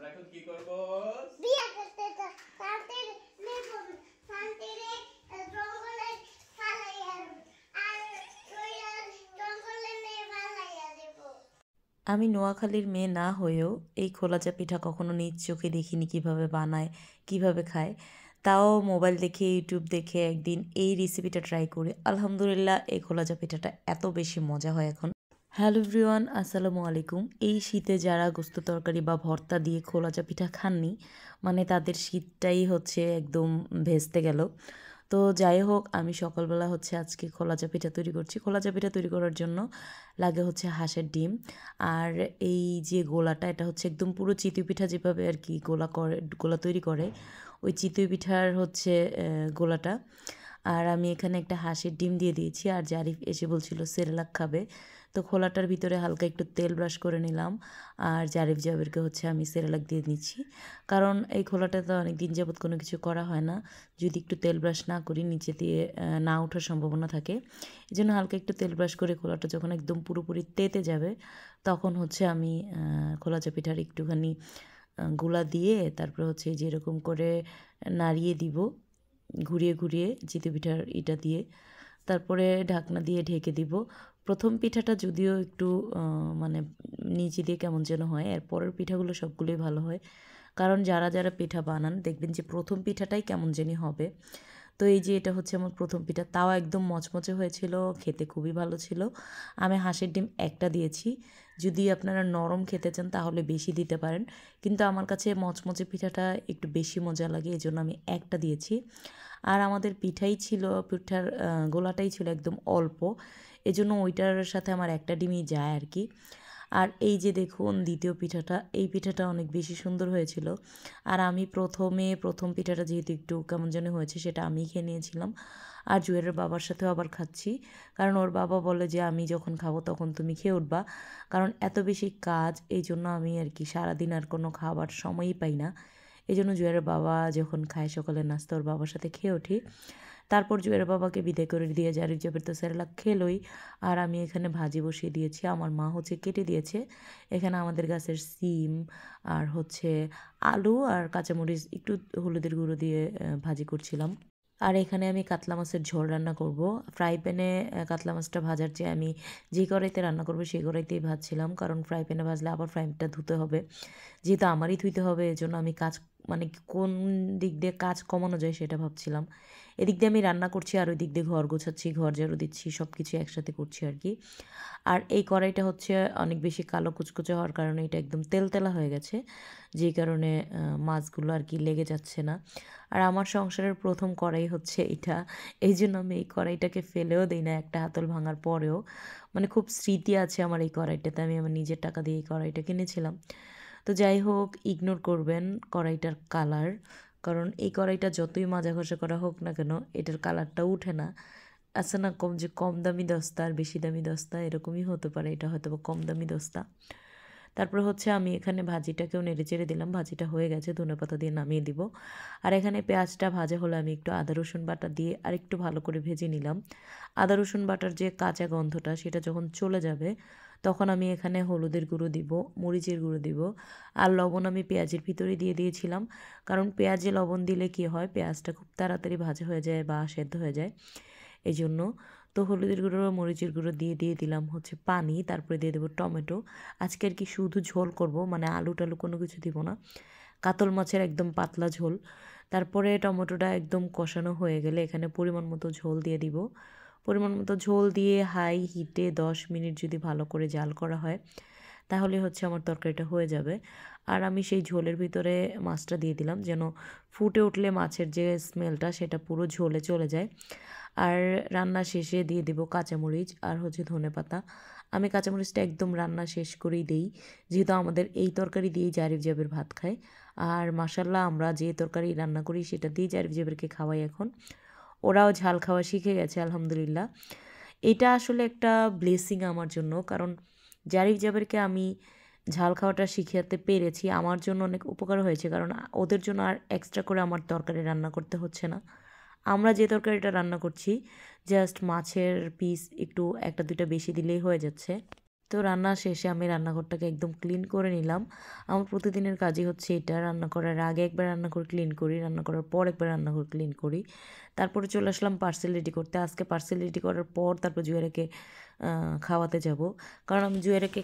আমরা এখন কি করব? বিয়া করতে তো শান্তির নেব শান্তিরে জঙ্গলে ফালাইয়া আর ওই জঙ্গলে নে ফালাইয়া দেব। আমি নোয়াখালীর মেয়ে না হয়েও এই খোলাচা পিঠা কখনো নিজ চোখে দেখিনি কিভাবে বানায়, কিভাবে খায়। তাও মোবাইল দেখে ইউটিউব দেখে একদিন এই রেসিপিটা ট্রাই করি। আলহামদুলিল্লাহ এই খোলাচা পিঠাটা এত বেশি মজা হয় এখন। হ্যালো এভরিওয়ান, আসসালামু আলাইকুম। এই শীতে যারা গোস্ত তরকারি বা ভর্তা দিয়ে খোলাচা পিঠা খাননি, মানে তাদের শীতটাই হচ্ছে একদম ভেস্তে গেল। তো যাই হোক, আমি সকালবেলা হচ্ছে আজকে খোলাচা পিঠা তৈরি করছি। খোলাচা পিঠা তৈরি করার জন্য লাগে হচ্ছে হাঁসের ডিম, আর এই যে গোলাটা, এটা হচ্ছে একদম পুরো চিতই পিঠা যেভাবে আর কি গোলা তৈরি করে, ওই চিতই পিঠার হচ্ছে গোলাটা। আর আমি এখানে একটা হাঁসের ডিম দিয়ে দিয়েছি, আর জারিফ এসে বলছিল সেরেলাক খাবে, তো খোলাটার ভিতরে হালকা একটু তেল ব্রাশ করে নিলাম। আর জারিফ জাবেরকে হচ্ছে আমি সেরেলাক দিয়ে নিচ্ছি, কারণ এই খোলাটাতে অনেক দিন যাবত কোনো কিছু করা হয় না, যদি একটু তেল ব্রাশ না করি নিচে দিয়ে না ওঠার সম্ভাবনা থাকে। এই জন্য হালকা একটু তেল ব্রাশ করে খোলাটা যখন একদম পুরোপুরি তেতে যাবে, তখন হচ্ছে আমি খোলাচা পিঠার একটুখানি গুলা দিয়ে তারপরে হচ্ছে যেরকম করে নাড়িয়ে দিব, ঘুরিয়ে ঘুরিয়ে চিতই পিঠার ইটা দিয়ে, তারপরে ঢাকনা দিয়ে ঢেকে দিব। প্রথম পিঠাটা যদিও একটু মানে নিচে দিয়ে কেমন যেন হয়, এর পরের পিঠাগুলো সবগুলোই ভালো হয়, কারণ যারা যারা পিঠা বানান দেখবেন যে প্রথম পিঠাটাই কেমন জানি হবে। তো এই যে এটা হচ্ছে আমার প্রথম পিঠা, তাও একদম মচমচে হয়েছিল, খেতে খুবই ভালো ছিল। আমি হাঁসের ডিম একটা দিয়েছি, যদি আপনারা নরম খেতে চান তাহলে বেশি দিতে পারেন, কিন্তু আমার কাছে মচমচে পিঠাটা একটু বেশি মজা লাগে, এই জন্য আমি একটা দিয়েছি। আর আমাদের পিঠার গোলাটাই ছিল একদম অল্প, এজন্য ওইটার সাথে আমার একটা ডিমই যায় আর কি। আর এই যে দেখুন দ্বিতীয় পিঠাটা, এই পিঠাটা অনেক বেশি সুন্দর হয়েছিল। আর আমি প্রথম পিঠাটা যেহেতু একটু কেমন যেন হয়েছে, সেটা আমিই খেয়ে নিয়েছিলাম। আর জুয়েলের বাবার সাথেও আবার খাচ্ছি, কারণ ওর বাবা বলে যে আমি যখন খাবো তখন তুমি খেয়ে উঠবা, কারণ এত বেশি কাজ, এই জন্য আমি আর কি সারাদিন আর কোনো খাবার সময়ই পাই না। এই জন্য জুয়েলের বাবা যখন খায় সকালের নাস্তা, ওর বাবার সাথে খেয়ে উঠি। তারপর জুয়েলের বাবাকে বিদায় করে দিয়ে জারিফ জাবের তো সেরেলাক খেলোই, আর আমি এখানে ভাজি বসিয়ে দিয়েছি, আমার মা হচ্ছে কেটে দিয়েছে। এখানে আমাদের গাছের সিম আর হচ্ছে আলু আর কাঁচামরিচ একটু হলুদের গুঁড়ো দিয়ে ভাজি করছিলাম। আর এখানে আমি কাতলা মাছের ঝোল রান্না করব। ফ্রাই প্যানে কাতলা মাছটা ভাজার চেয়ে আমি যে কড়াইতে রান্না করব সেই কড়াইতেই ভাজছিলাম, কারণ ফ্রাই প্যানে ভাজলে আবার ফ্রাই প্যানটা ধুতে হবে, যেহেতু আমারই ধুইতে হবে, এজন্য আমি মানে কোন দিক দিয়ে কাজ কমানো যায় সেটা ভাবছিলাম। এদিক দিয়ে আমি রান্না করছি আর ওই দিক দিয়ে ঘর গোছাচ্ছি, ঘর ঝাড়ু দিচ্ছি, সব কিছু একসাথে করছি আর কি। আর এই কড়াইটা হচ্ছে অনেক বেশি কালো কুচকুচে হওয়ার কারণে এটা একদম তেলতেলা হয়ে গেছে, যেই কারণে মাছগুলো আর কি লেগে যাচ্ছে না। আর আমার সংসারের প্রথম কড়াই হচ্ছে এটা, এই জন্য আমি এই কড়াইটাকে ফেলেও দিই না একটা হাতল ভাঙার পরেও। মানে খুব স্মৃতি আছে আমার এই কড়াইটাতে, আমি আমার নিজের টাকা দিয়ে এই কড়াইটা কিনেছিলাম। তো যাই হোক, ইগনোর করবেন কড়াইটার কালার, কারণ এই কড়াইটা যতই মাজা ঘষা করা হোক না কেন এটার কালারটা উঠে না। আছে না কম দামি দস্তা আর বেশি দামি দস্তা, এরকমই হতে পারে, এটা হয়তো বা কম দামি দস্তা। তারপরে হচ্ছে আমি এখানে ভাজিটাকেও নেড়ে চেড়ে দিলাম, ভাজিটা হয়ে গেছে, ধনেপাতা দিয়ে নামিয়ে দিব। আর এখানে পেঁয়াজটা ভাজা হলে আমি একটু আদা রসুন বাটা দিয়ে আর একটু ভালো করে ভেজে নিলাম। আদা রসুন বাটার যে কাঁচা গন্ধটা সেটা যখন চলে যাবে, তখন আমি এখানে হলুদের গুঁড়ো দিব, মরিচের গুঁড়ো দিব, আর লবণ আমি পেঁয়াজের ভিতরে দিয়ে দিয়েছিলাম, কারণ পেঁয়াজে লবণ দিলে কি হয়, পেঁয়াজটা খুব তাড়াতাড়ি ভাজা হয়ে যায় বা সেদ্ধ হয়ে যায়, এই জন্য। তো হলুদের গুঁড়ো মরিচের গুঁড়ো দিয়ে দিলাম হচ্ছে পানি, তারপরে দিয়ে দেবো টমেটো। আজকে আর কি শুধু ঝোল করব, মানে আলু টালু কোনো কিছু দিব না, কাতল মাছের একদম পাতলা ঝোল। তারপরে টমেটোটা একদম কষানো হয়ে গেলে এখানে পরিমাণ মতো ঝোল দিয়ে দিব। পরিমাণ মতো ঝোল দিয়ে হাই হিটে 10 মিনিট যদি ভালো করে জাল করা হয়, তাহলে হচ্ছে আমার তরকারিটা হয়ে যাবে। আর আমি সেই ঝোলের ভিতরে মাছটা দিয়ে দিলাম, যেন ফুটে উঠলে মাছের যে স্মেলটা সেটা পুরো ঝোলে চলে যায়। আর রান্না শেষে দিয়ে দেবো কাঁচামরিচ আর হচ্ছে ধনেপাতা। আমি কাঁচামরিচটা একদম রান্না শেষ করেই দেই, যেহেতু আমাদের এই তরকারি দিয়েই জারিফ জাবের ভাত খায়। আর মাশাল্লাহ আমরা যে তরকারি রান্না করি সেটা দিয়েই জারিফ জাবেরকে খাওয়াই এখন। ওরাও ঝাল খাওয়া শিখে গেছে আলহামদুলিল্লাহ। এটা আসলে একটা ব্লেসিং আমার জন্য, কারণ জারিফ জাবেরকে আমি ঝাল খাওয়াটা শিখাতে পেরেছি, আমার জন্য অনেক উপকার হয়েছে, কারণ ওদের জন্য আর এক্সট্রা করে আমার তরকারি রান্না করতে হচ্ছে না। আমরা যে তরকারিটা রান্না করছি জাস্ট মাছের পিস একটু একটা দুইটা বেশি দিলেই হয়ে যাচ্ছে। তো রান্না শেষে আমি রান্নাঘরটাকে একদম ক্লিন করে নিলাম। আমার প্রতিদিনের কাজই হচ্ছে এটা, রান্না করার আগে একবার রান্নাঘর ক্লিন করি, রান্না করার পর একবার রান্নাঘর ক্লিন করি। তারপরে চলে আসলাম পার্সেল রেডি করতে। আজকে পার্সেল রেডি করার পর তারপর জুয়েরাকে খাওয়াতে যাব, কারণ আমি জুয়েরাকে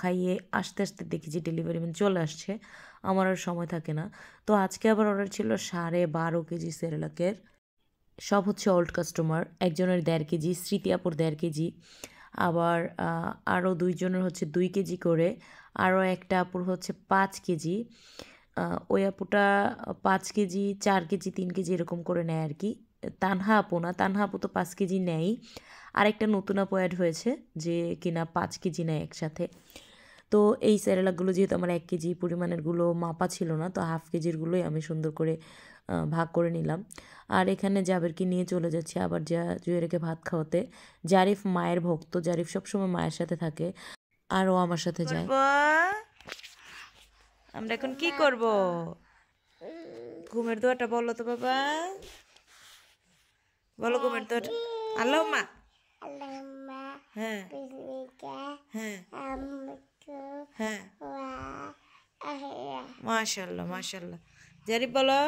খাইয়ে আস্তে আস্তে দেখি যে ডেলিভারি ম্যান চলে আসছে, আমার আর সময় থাকে না। তো আজকে আবার অর্ডার ছিল 12.5 কেজি সেরেলাকের। সব হচ্ছে ওল্ড কাস্টমার, একজনের 1.5 কেজি, স্মৃতি আপুর 1.5 কেজি, আবার আরও 2 জনের হচ্ছে 2 কেজি করে, আরও একটা আপুর হচ্ছে 5 কেজি। ওই আপুটা 5 কেজি, 4 কেজি, 3 কেজি এরকম করে নেয় আর কি। তানহা আপু না, তানহা আপু তো 5 কেজি নেয়। আরেকটা নতুন আপু অ্যাড হয়েছে যে কিনা 5 কেজি নেয় একসাথে। তো এই সেরেলাকগুলো যেহেতু আমার 1 কেজি পরিমাণেরগুলো মাপা ছিল না, তো হাফ কেজিরগুলোই আমি সুন্দর করে ভাগ করে নিলাম। আর এখানে জাবেরকে নিয়ে চলে যাচ্ছি আবার জুয়েরকে ভাত খাওয়াতে। জারিফ মায়ের ভক্ত, জারিফ সবসময় মায়ের সাথে থাকে আর ও আমার সাথে যায়। আমরা এখন কি করব? ঘুমের দোয়াটা বলো তো বাবা, বলো ঘুমের দোয়াটা। আল্লাহ মা। হ্যাঁ হ্যাঁ হ্যাঁ, মাশাআল্লাহ মাশাআল্লাহ। জারিফ বলো।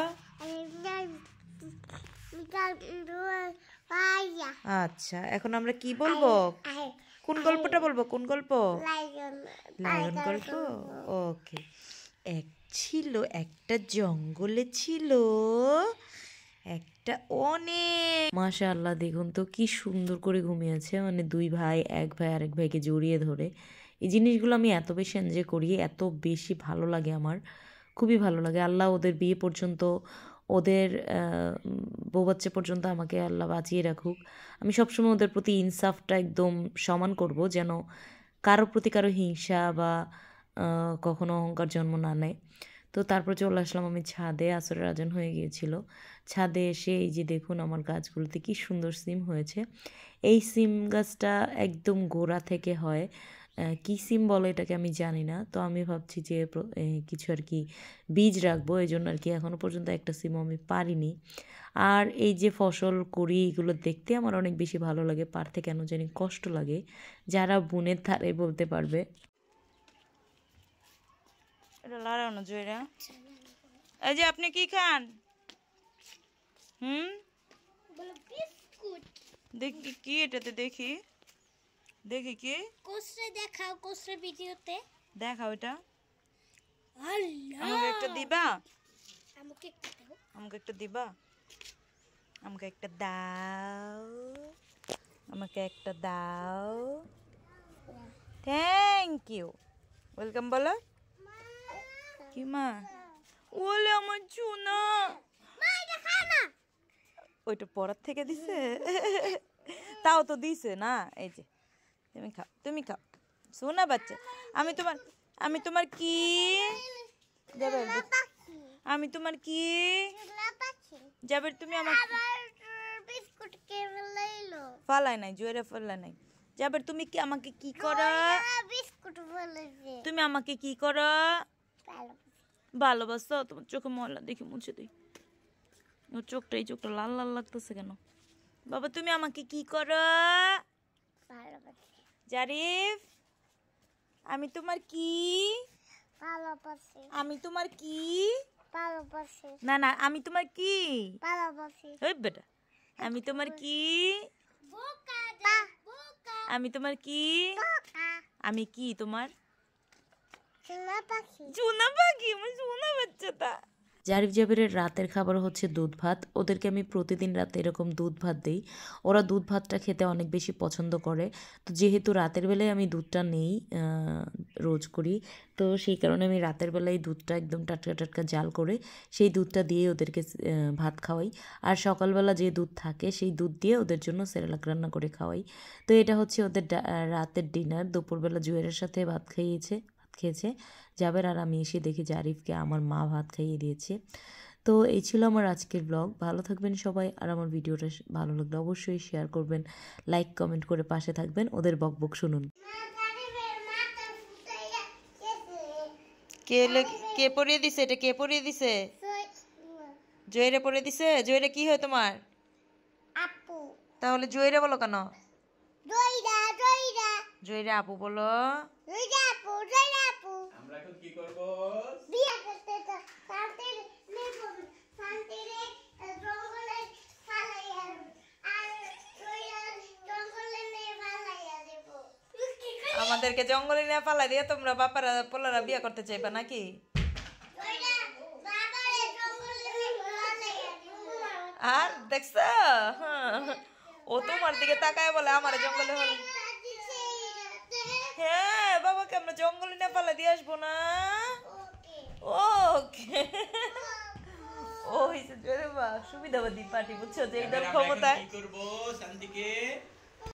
আচ্ছা, এখন আমরা কি বলবো? কোন গল্পটা বলবো? কোন গল্প? লায়ন গল্প। ওকে। একটা জঙ্গলে ছিল একটা অনেক, মাশাআল্লাহ দেখুন তো কি সুন্দর করে ঘুমিয়েছে, মানে 2 ভাই, এক ভাই আরেক ভাইকে জড়িয়ে ধরে। এই জিনিসগুলো আমি এত বেশি এনজয় করি, এত বেশি ভালো লাগে আমার, খুবই ভালো লাগে। আল্লাহ ওদের বিয়ে পর্যন্ত, ওদের বউ বাচ্চা পর্যন্ত আমাকে আল্লাহ বাঁচিয়ে রাখুক। আমি সবসময় ওদের প্রতি ইনসাফটা একদম সমান করব, যেন কারো প্রতি কারো হিংসা বা কখনো অহংকার জন্ম না নেয়। তো তারপর চলে আসলাম আমি ছাদে, আসরের আজান হয়ে গিয়েছিল। ছাদে এসে এই যে দেখুন আমার গাছগুলোতে কি সুন্দর সিম হয়েছে। এই সিম গাছটা একদম গোড়া থেকে হয়, কী সিম বলে এটাকে আমি জানি না। তো আমি ভাবছি যে কিছু আর কি বীজ রাখবো, এই জন্য আর কি এখনও পর্যন্ত একটা সিমও আমি পারিনি। আর এই যে ফসল করি এগুলো দেখতে আমার অনেক বেশি ভালো লাগে, পারতে কেন জানি কষ্ট লাগে, যারা বুনের ধারে বলতে পারবে। এটা লড়াও না জয়রা। এই যে আপনি কি খান? দেখি কি এটাতে, দেখি দেখি কি কোসরে দেখাও, কোসরে ভিডিওতে দেখাও এটা। আল্লাহ, আমাকে একটা দিবা? আমাকে একটা দাও, আমাকে একটা দিবা? আমাকে একটা দাও, আমাকে একটা দাও। থ্যাংক ইউ, ওয়েলকাম বলো। কি মা? ওলে আমার চুনা, মা এটা খা না। ওইটা পরার থেকে দিছে, তাও তো দিছে না। এই যে তুমি খাও, তুমি খাও, শোনা বাচ্চা। আমি তোমার কি যাবে, আমি তোমার কি যাবে, তুমি আমার বিস্কুট কে ফেলাইলো? ফালাই নাই, জোরে ফালাই নাই। যাবে তুমি কি আমাকে কি করো? বিস্কুট ফেলাইছে। তুমি আমাকে কি করো? ভালোবাসো? তোমার চোখে ময়লা দেখি মুছে দিই। ওর চোখটা, এই চোখটা লাল লাল লাগতেছে কেন? বাবা তুমি আমাকে কি করো? জারিফ, আমি তোমার কি? ভালোবাসি। আমি তোমার কি? ভালোবাসি। না না, আমি তোমার কি? ভালোবাসি। ওই বেটা, আমি তোমার কি? আমি তোমার কি? আমি কি তোমার? চুনা পাখি। চুনা পাখি, আমার চুনা বাচ্চাটা। জারিফ জাবেরের রাতের খাবার হচ্ছে দুধ ভাত। ওদেরকে আমি প্রতিদিন রাতে এরকম দুধ ভাত দিই, ওরা দুধ ভাতটা খেতে অনেক বেশি পছন্দ করে। তো যেহেতু রাতের বেলায় আমি দুধটা নেই, রোজ করি, তো সেই কারণে আমি রাতের বেলায় দুধটা একদম টাটকা টাটকা জাল করে সেই দুধটা দিয়ে ওদেরকে ভাত খাওয়াই। আর সকালবেলা যে দুধ থাকে সেই দুধ দিয়ে ওদের জন্য সেরেলাক রান্না করে খাওয়াই। তো এটা হচ্ছে ওদের রাতের ডিনার। দুপুরবেলা জুয়েরের সাথে ভাত খেয়েছে জাবের, আর আমি এসে দেখি জারিফকে আমার মা ভাত খাইয়ে দিয়েছে। তো এই ছিল আমার আজকের ব্লগ। ভালো থাকবেন সবাই, আর আমার ভিডিওটা ভালো লাগলে অবশ্যই শেয়ার করবেন, লাইক কমেন্ট করে পাশে থাকবেন, ওদের বকবক শুনুন। কে পরিয়ে দিছে এটা? কে পরিয়ে দিছে? জয়রে পরিয়ে দিছে। জয়রে কি হয় তোমার? আপু। তাহলে জয়রে বলো কেন? দইরা দইরা জয়রে আপু বলো। আমরা এখন কি করব? বিয়ে করতে তো শান্তির নেব শান্তিরে জঙ্গলে ফালাইয়া আর জঙ্গলে নিয়ে ফালাইয়া দেব। আমাদেরকে জঙ্গলে নিয়ে পালা দিয়ে তোমরা বাপারা পোলারা বিয়ে করতে চাইবা নাকি? আর দেখছ, ও তোমার দিকে তাকায় বলে আমার জঙ্গলে হলে। হ্যাঁ বাবাকে আমরা জঙ্গলে নিয়ে পালা দিয়ে আসবো না। ওকে ও হইছে জোরে বা সুবিধাবাদী পার্টি, বুঝছো যে এইটার ক্ষমতায় কি করব? শান্তিকে